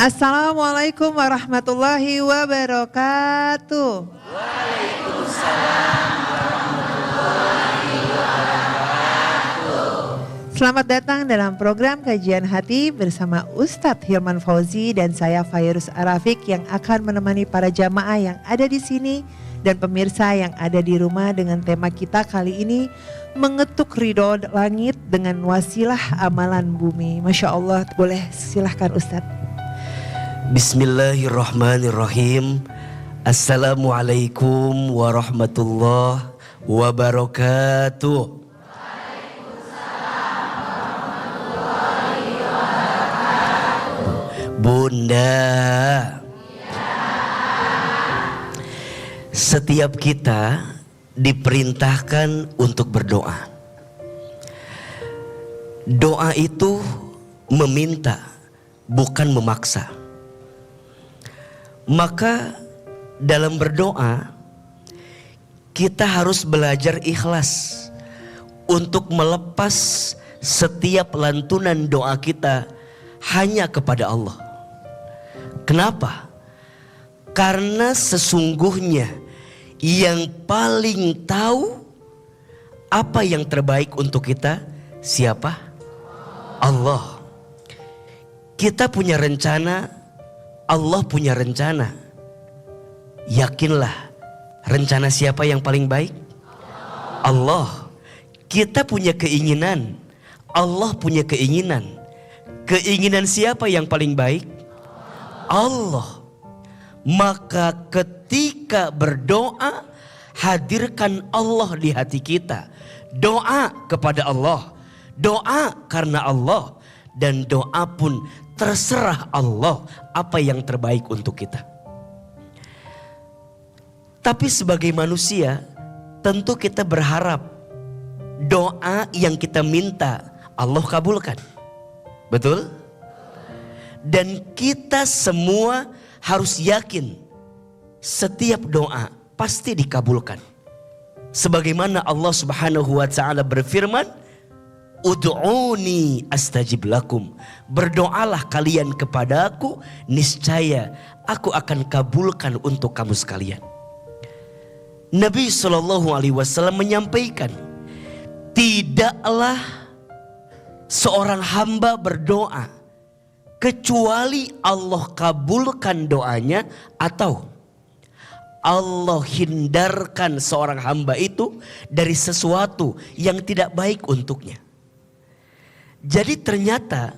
Assalamualaikum warahmatullahi wabarakatuh. Waalaikumsalam warahmatullahi wabarakatuh. Selamat datang dalam program Kajian Hati bersama Ustadz Hilman Fauzi dan saya Fairuz Arafik yang akan menemani para jamaah yang ada di sini dan pemirsa yang ada di rumah dengan tema kita kali ini, mengetuk ridho langit dengan wasilah amalan bumi. Masya Allah, boleh silahkan Ustadz. Bismillahirrahmanirrahim. Assalamualaikum warahmatullahi wabarakatuh. Waalaikumsalam warahmatullahi wabarakatuh. Bunda, setiap kita diperintahkan untuk berdoa. Doa itu meminta, bukan memaksa. Maka dalam berdoa kita harus belajar ikhlas untuk melepas setiap lantunan doa kita hanya kepada Allah. Kenapa? Karena sesungguhnya yang paling tahu apa yang terbaik untuk kita siapa? Allah. Kita punya rencana, Allah punya rencana. Yakinlah, rencana siapa yang paling baik? Allah. Kita punya keinginan, Allah punya keinginan. Keinginan siapa yang paling baik? Allah. Maka ketika berdoa, hadirkan Allah di hati kita. Doa kepada Allah, doa karena Allah, dan doa pun terserah Allah apa yang terbaik untuk kita. Tapi sebagai manusia tentu kita berharap doa yang kita minta Allah kabulkan. Betul? Dan kita semua harus yakin setiap doa pasti dikabulkan. Sebagaimana Allah Subhanahu wa taala berfirman, Ud'uni astajib lakum. Berdoalah kalian kepada aku, niscaya aku akan kabulkan untuk kamu sekalian. Nabi SAW menyampaikan, tidaklah seorang hamba berdoa kecuali Allah kabulkan doanya, atau Allah hindarkan seorang hamba itu dari sesuatu yang tidak baik untuknya. Jadi ternyata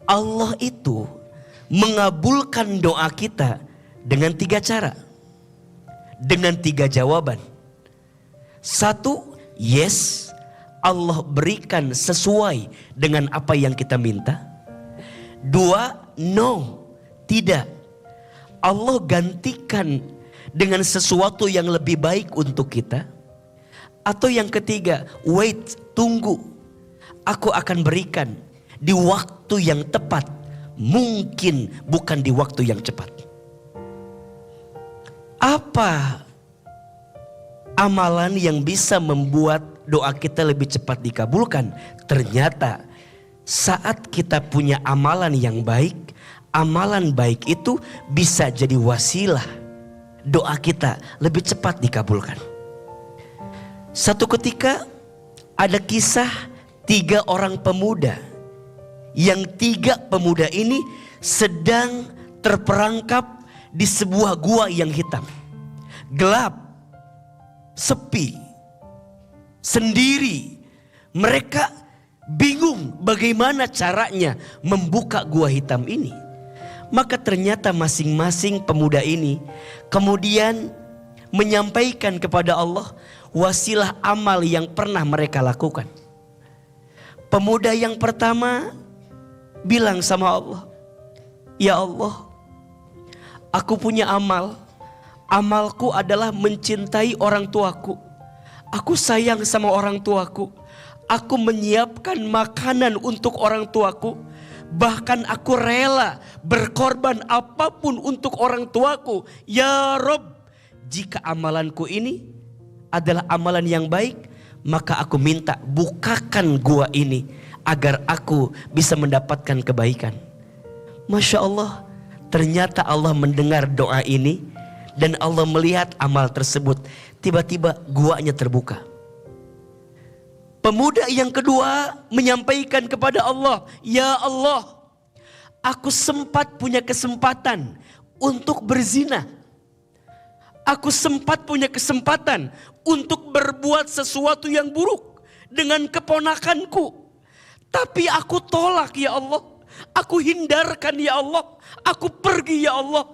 Allah itu mengabulkan doa kita dengan 3 cara. Dengan 3 jawaban. 1, yes, Allah berikan sesuai dengan apa yang kita minta. 2, no, tidak. Allah gantikan dengan sesuatu yang lebih baik untuk kita. Atau yang ketiga, wait, tunggu. Aku akan berikan di waktu yang tepat, mungkin bukan di waktu yang cepat. Apa amalan yang bisa membuat doa kita lebih cepat dikabulkan? Ternyata saat kita punya amalan yang baik, amalan baik itu bisa jadi wasilah doa kita lebih cepat dikabulkan. Satu ketika ada kisah 3 orang pemuda, yang 3 pemuda ini sedang terperangkap di sebuah gua yang hitam, gelap, sepi, sendiri. Mereka bingung bagaimana caranya membuka gua hitam ini. Maka ternyata masing-masing pemuda ini kemudian menyampaikan kepada Allah wasilah amal yang pernah mereka lakukan. Pemuda yang pertama bilang sama Allah, ya Allah, aku punya amal. Amalku adalah mencintai orang tuaku. Aku sayang sama orang tuaku. Aku menyiapkan makanan untuk orang tuaku. Bahkan aku rela berkorban apapun untuk orang tuaku. Ya Rob, jika amalanku ini adalah amalan yang baik, maka aku minta bukakan gua ini agar aku bisa mendapatkan kebaikan. Masya Allah, Ternyata Allah mendengar doa ini dan Allah melihat amal tersebut. Tiba-tiba guanya terbuka. Pemuda yang kedua menyampaikan kepada Allah, "Ya Allah, aku sempat punya kesempatan untuk berzina. Aku sempat punya kesempatan untuk berbuat sesuatu yang buruk dengan keponakanku. Tapi aku tolak ya Allah. Aku hindarkan ya Allah. Aku pergi ya Allah.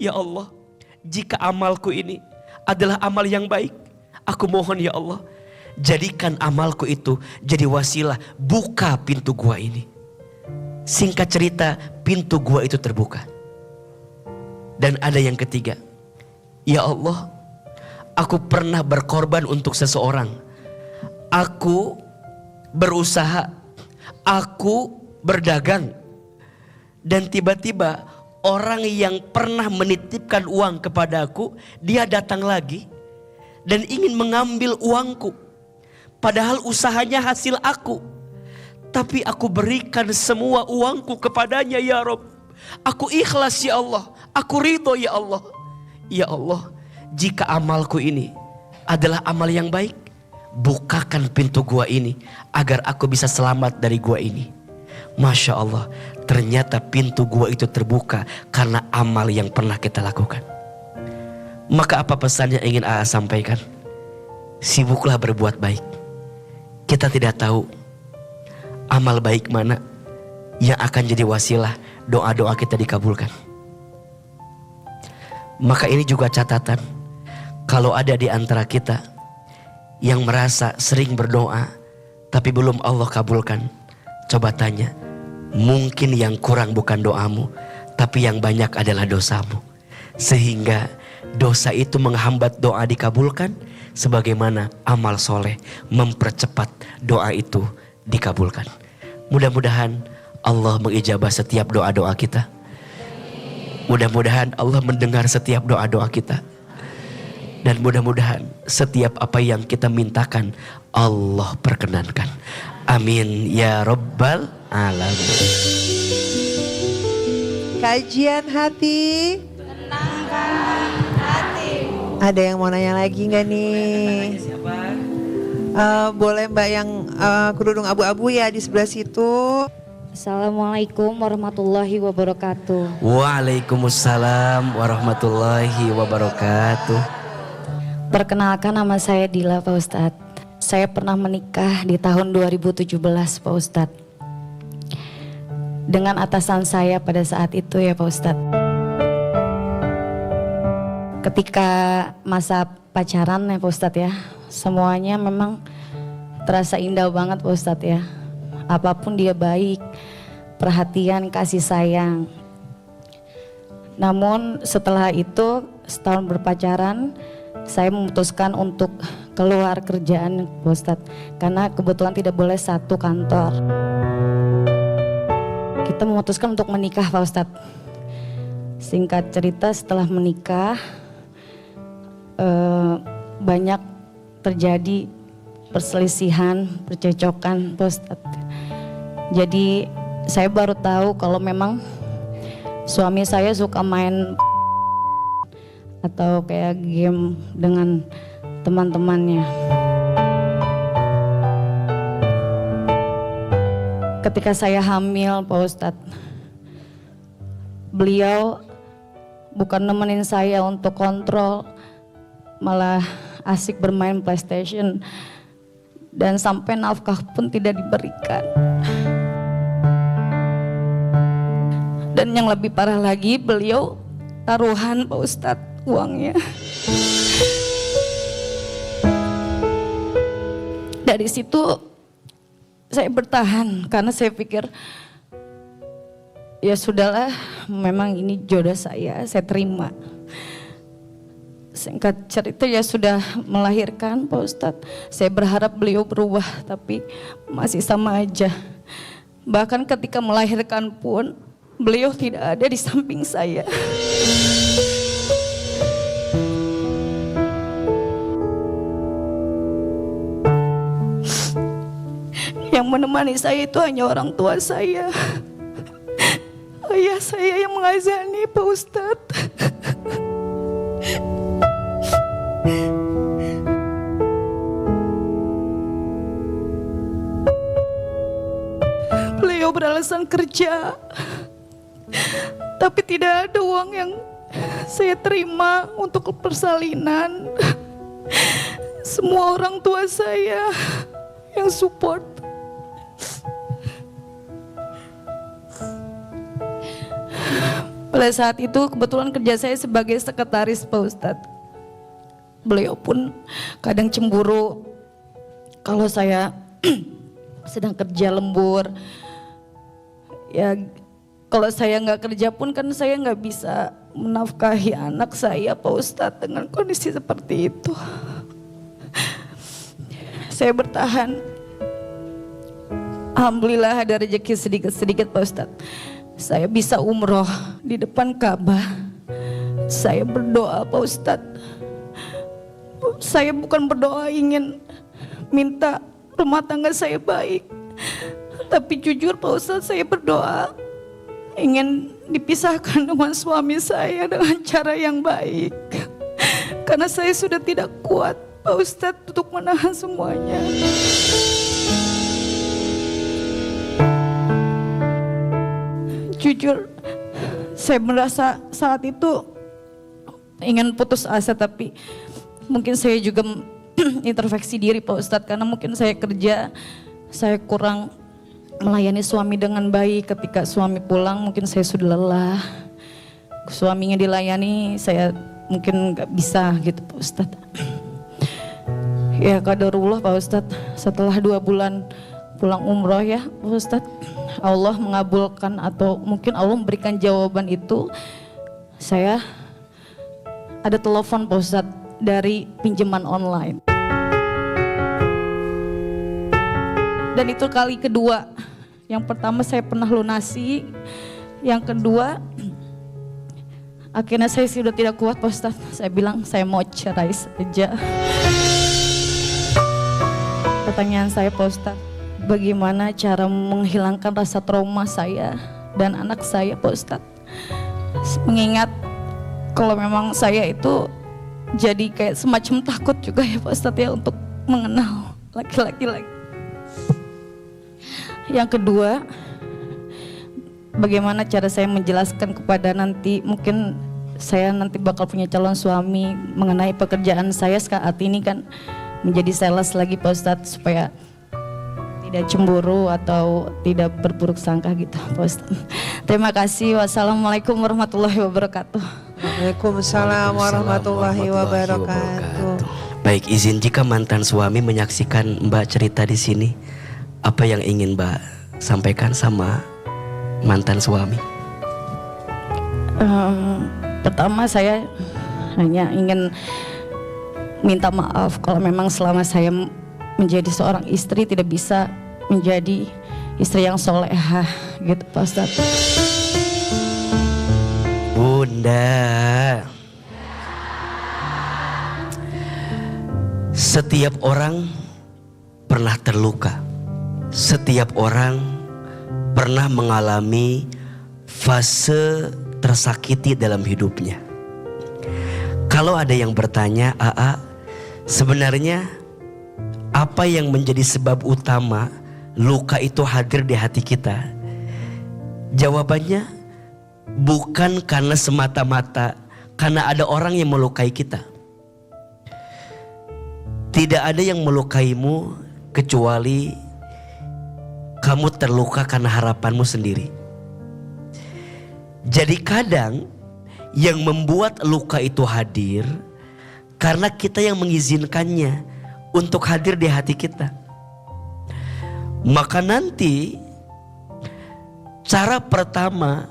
Ya Allah, jika amalku ini adalah amal yang baik, aku mohon ya Allah, jadikan amalku itu jadi wasilah buka pintu gua ini." Singkat cerita, pintu gua itu terbuka. Dan ada yang ketiga, "Ya Allah, aku pernah berkorban untuk seseorang. Aku berusaha, aku berdagang. Dan tiba-tiba orang yang pernah menitipkan uang kepadaku, dia datang lagi dan ingin mengambil uangku. Padahal usahanya hasil aku. Tapi aku berikan semua uangku kepadanya ya Rob. Aku ikhlas ya Allah. Aku ridho ya Allah. Ya Allah, jika amalku ini adalah amal yang baik, bukakan pintu gua ini agar aku bisa selamat dari gua ini." Masya Allah, ternyata pintu gua itu terbuka karena amal yang pernah kita lakukan. Maka apa pesan yang ingin AA sampaikan? Sibuklah berbuat baik. Kita tidak tahu amal baik mana yang akan jadi wasilah doa-doa kita dikabulkan. Maka ini juga catatan, kalau ada di antara kita yang merasa sering berdoa tapi belum Allah kabulkan, coba tanya, mungkin yang kurang bukan doamu, tapi yang banyak adalah dosamu. Sehingga dosa itu menghambat doa dikabulkan, sebagaimana amal soleh mempercepat doa itu dikabulkan. Mudah-mudahan Allah mengijabah setiap doa-doa kita. Mudah-mudahan Allah mendengar setiap doa-doa kita. Dan mudah-mudahan setiap apa yang kita mintakan Allah perkenankan. Amin ya Rabbal Alamin. Kajian hati. Tenangkan hatimu. Ada yang mau nanya lagi nggak nih? Boleh Mbak yang kerudung abu-abu ya di sebelah situ. Assalamualaikum warahmatullahi wabarakatuh. Waalaikumsalam warahmatullahi wabarakatuh. Perkenalkan, nama saya Dila Pak Ustadz. Saya pernah menikah di tahun 2017 Pak Ustadz. Dengan atasan saya pada saat itu ya Pak Ustadz. Ketika masa pacaran ya Pak Ustadz ya, semuanya memang terasa indah banget Pak Ustadz ya. Apapun dia baik, perhatian, kasih sayang. Namun setelah itu setahun berpacaran, saya memutuskan untuk keluar kerjaan Pak Ustadz. Karena kebetulan tidak boleh satu kantor. Kita memutuskan untuk menikah Pak Ustadz. Singkat cerita, setelah menikah banyak terjadi perselisihan, percecokan Pak Ustadz. Jadi saya baru tahu kalau memang suami saya suka main atau kayak game dengan teman-temannya. Ketika saya hamil Pak Ustadz, beliau bukan nemenin saya untuk kontrol, malah asik bermain PlayStation dan sampai nafkah pun tidak diberikan. Dan yang lebih parah lagi, beliau taruhan Pak Ustadz uangnya. Dari situ saya bertahan karena saya pikir ya sudahlah, memang ini jodoh saya terima. Singkat cerita ya sudah melahirkan Pak Ustadz. Saya berharap beliau berubah tapi masih sama aja. Bahkan ketika melahirkan pun beliau tidak ada di samping saya. Yang menemani saya itu hanya orang tua saya. Ayah saya yang mengazani Pak Ustadz. Beliau beralasan kerja, tapi tidak ada uang yang saya terima untuk persalinan. Semua orang tua saya yang support. Pada saat itu kebetulan kerja saya sebagai sekretaris Pak Ustadz. Beliau pun kadang cemburu kalau saya sedang kerja lembur. Ya kalau saya nggak kerja pun kan saya nggak bisa menafkahi anak saya Pak Ustadz dengan kondisi seperti itu. Saya bertahan. Alhamdulillah ada rezeki sedikit-sedikit Pak Ustadz. Saya bisa umroh di depan Ka'bah. Saya berdoa Pak Ustadz. Saya bukan berdoa ingin minta rumah tangga saya baik. Tapi jujur Pak Ustadz, saya berdoa ingin dipisahkan dengan suami saya dengan cara yang baik. Karena saya sudah tidak kuat Pak Ustadz untuk menahan semuanya. Jujur, saya merasa saat itu ingin putus asa, tapi mungkin saya juga introspeksi diri Pak Ustadz, karena mungkin saya kerja, saya kurang melayani suami dengan baik. Ketika suami pulang mungkin saya sudah lelah, suaminya dilayani, saya mungkin gak bisa gitu Pak Ustadz. Ya qadarullah Pak Ustadz, setelah 2 bulan pulang umroh ya Pak Ustadz, Allah mengabulkan atau mungkin Allah memberikan jawaban itu. Saya ada telepon Pak Ustadz dari pinjaman online. Dan itu kali kedua. Yang pertama saya pernah lunasi, yang kedua akhirnya saya sudah tidak kuat Pak Ustadz. Saya bilang saya mau cerai saja. Pertanyaan saya Pak Ustadz, bagaimana cara menghilangkan rasa trauma saya dan anak saya Pak Ustadz? Mengingat kalau memang saya itu jadi kayak semacam takut juga ya Pak Ustadz ya untuk mengenal laki-laki lagi. Yang kedua, bagaimana cara saya menjelaskan kepada nanti mungkin saya nanti bakal punya calon suami mengenai pekerjaan saya saat ini kan menjadi sales lagi Pak Ustadz, supaya tidak cemburu atau tidak berburuk sangka gitu Pak Ustadz. Terima kasih. Wassalamualaikum warahmatullahi wabarakatuh. Waalaikumsalam warahmatullahi wabarakatuh. Baik, izin jika mantan suami menyaksikan Mbak cerita di sini, apa yang ingin Mbak sampaikan sama mantan suami? Pertama saya hanya ingin minta maaf kalau memang selama saya menjadi seorang istri tidak bisa menjadi istri yang solehah gitu Pak Ustadz. Bunda, setiap orang pernah terluka. Setiap orang pernah mengalami fase tersakiti dalam hidupnya. Kalau ada yang bertanya, Aa, sebenarnya apa yang menjadi sebab utama luka itu hadir di hati kita? Jawabannya bukan karena semata-mata karena ada orang yang melukai kita. Tidak ada yang melukaimu kecuali kamu terluka karena harapanmu sendiri. Jadi kadang yang membuat luka itu hadir karena kita yang mengizinkannya untuk hadir di hati kita. Maka nanti cara pertama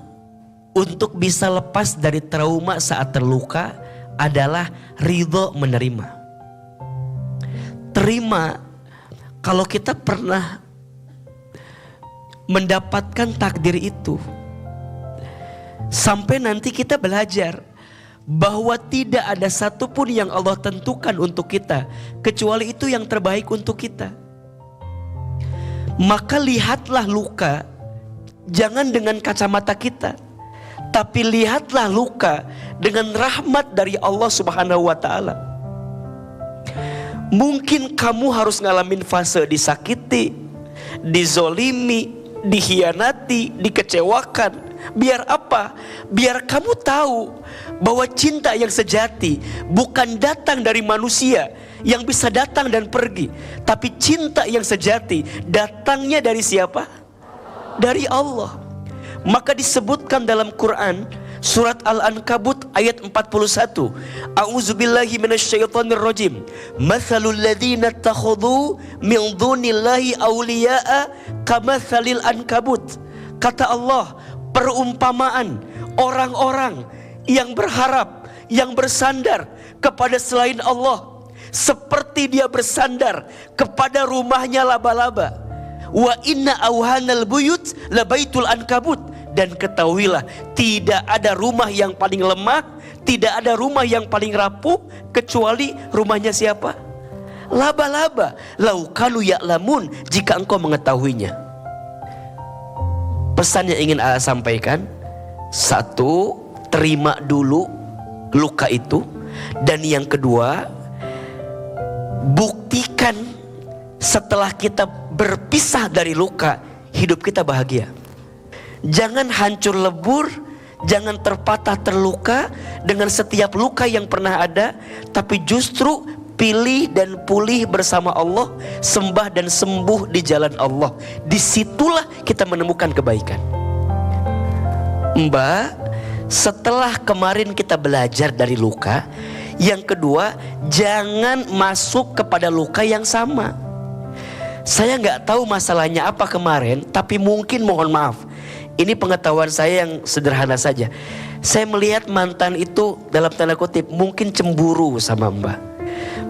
untuk bisa lepas dari trauma saat terluka adalah ridho menerima. Terima kalau kita pernah mendapatkan takdir itu. Sampai nanti kita belajar bahwa tidak ada satupun yang Allah tentukan untuk kita kecuali itu yang terbaik untuk kita. Maka lihatlah luka jangan dengan kacamata kita, Tapi lihatlah luka dengan rahmat dari Allah Subhanahu wa ta'ala. Mungkin kamu harus ngalamin fase disakiti, dizolimi, dikhianati, dikecewakan. Biar apa? Biar kamu tahu bahwa cinta yang sejati bukan datang dari manusia yang bisa datang dan pergi. Tapi cinta yang sejati datangnya dari siapa? Dari Allah. Maka disebutkan dalam Quran surat Al-Ankabut ayat 41. A'udzubillahi minasyaitonirrajim. Matsalul ladzina takhadhu min dunillahi awliya'a kamatsalil ankabut. Kata Allah, perumpamaan orang-orang yang berharap, yang bersandar kepada selain Allah, seperti dia bersandar kepada rumahnya laba-laba. Wa inna awhanal buyut labaitul ankabut. Dan ketahuilah, tidak ada rumah yang paling lemah, tidak ada rumah yang paling rapuh kecuali rumahnya siapa? Laba-laba. Lau kanu ya'lamun, jika engkau mengetahuinya. Pesan yang ingin saya sampaikan, satu, terima dulu luka itu. Dan yang kedua, buktikan setelah kita berpisah dari luka, hidup kita bahagia. Jangan hancur lebur, jangan terpatah terluka dengan setiap luka yang pernah ada. Tapi justru pilih dan pulih bersama Allah, sembah dan sembuh di jalan Allah. Disitulah kita menemukan kebaikan. Mbak, setelah kemarin kita belajar dari luka, yang kedua, jangan masuk kepada luka yang sama. Saya nggak tahu masalahnya apa kemarin, tapi mungkin mohon maaf, ini pengetahuan saya yang sederhana saja. Saya melihat mantan itu dalam tanda kutip mungkin cemburu sama Mbak.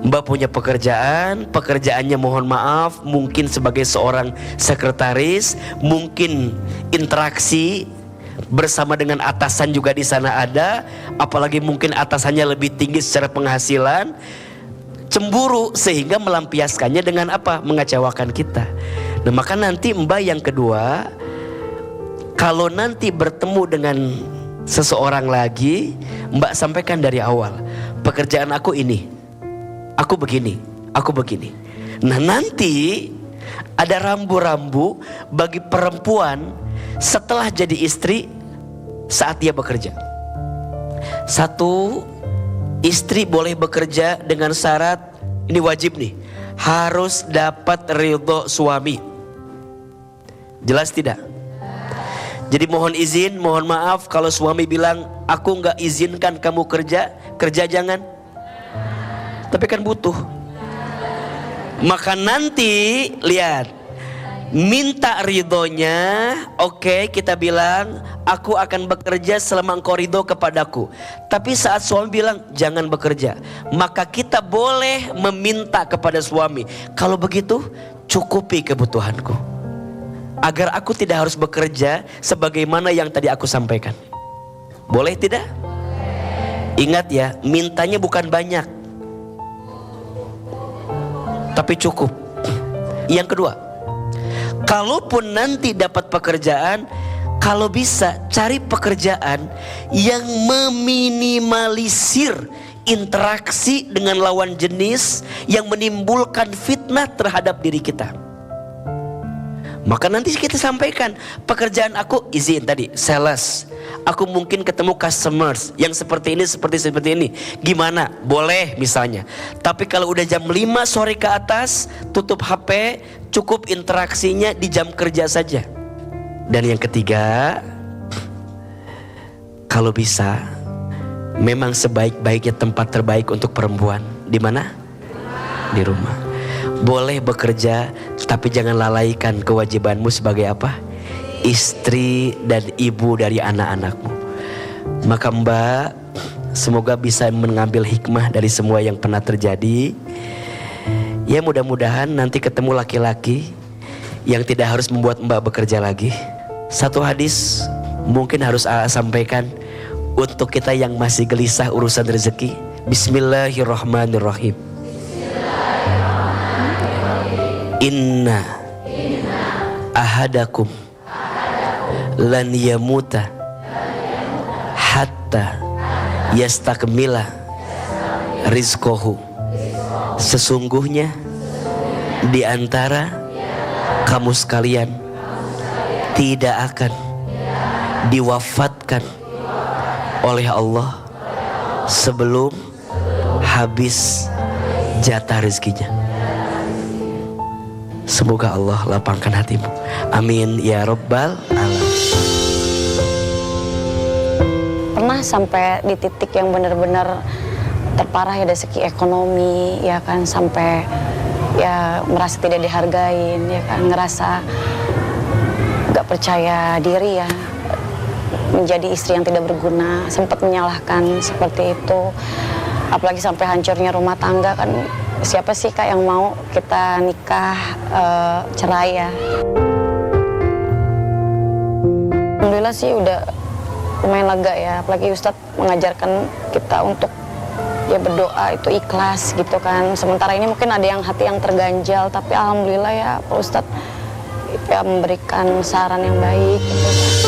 Mbak punya pekerjaan, pekerjaannya mohon maaf mungkin sebagai seorang sekretaris, mungkin interaksi bersama dengan atasan juga di sana ada, apalagi mungkin atasannya lebih tinggi secara penghasilan. Cemburu sehingga melampiaskannya dengan apa? Mengecewakan kita. Nah, maka nanti Mbak yang kedua, kalau nanti bertemu dengan seseorang lagi, Mbak sampaikan dari awal, pekerjaan aku ini, aku begini, aku begini. Nah, nanti ada rambu-rambu bagi perempuan setelah jadi istri saat dia bekerja. Satu, istri boleh bekerja dengan syarat, ini wajib nih, harus dapat ridho suami. Jelas tidak? Jadi mohon izin, mohon maaf kalau suami bilang aku nggak izinkan kamu kerja, kerja jangan. Tapi kan butuh. Maka nanti lihat, minta ridhonya, oke, kita bilang aku akan bekerja selama engkau ridho kepadaku. Tapi saat suami bilang jangan bekerja, maka kita boleh meminta kepada suami, kalau begitu cukupi kebutuhanku, agar aku tidak harus bekerja sebagaimana yang tadi aku sampaikan. Boleh tidak? Ingat ya, mintanya bukan banyak, tapi cukup. Yang kedua, kalaupun nanti dapat pekerjaan, kalau bisa cari pekerjaan yang meminimalisir interaksi dengan lawan jenis yang menimbulkan fitnah terhadap diri kita. Maka nanti kita sampaikan, pekerjaan aku izin tadi sales, aku mungkin ketemu customers yang seperti ini, seperti ini. Gimana? Boleh misalnya. Tapi kalau udah jam 5 sore ke atas, tutup HP, cukup interaksinya di jam kerja saja. Dan yang ketiga, kalau bisa, memang sebaik-baiknya tempat terbaik untuk perempuan di mana? Di rumah. Boleh bekerja, tapi jangan lalaikan kewajibanmu sebagai apa? Istri dan ibu dari anak-anakmu. Maka Mbak, semoga bisa mengambil hikmah dari semua yang pernah terjadi. Ya, mudah-mudahan nanti ketemu laki-laki yang tidak harus membuat Mbak bekerja lagi. Satu hadis mungkin harus sampaikan untuk kita yang masih gelisah urusan rezeki. Bismillahirrahmanirrahim. Inna ahadakum lan yamuta hatta yastakmila rizqahu. Sesungguhnya di antara kamu sekalian tidak akan diwafatkan oleh Allah sebelum habis jatah rezekinya. Semoga Allah lapangkan hatimu. Amin ya rabbal alamin. Pernah sampai di titik yang benar-benar terparah ya dari segi ekonomi ya kan, sampai ya merasa tidak dihargain ya kan, ngerasa gak percaya diri ya, menjadi istri yang tidak berguna, sempat menyalahkan seperti itu. Apalagi sampai hancurnya rumah tangga kan, siapa sih Kak yang mau kita nikah cerai ya. Alhamdulillah sih udah lumayan lega ya, apalagi Ustadz mengajarkan kita untuk ya berdoa itu ikhlas gitu kan. Sementara ini mungkin ada yang hati yang terganjal, tapi alhamdulillah ya Pak Ustadz ya memberikan saran yang baik gitu.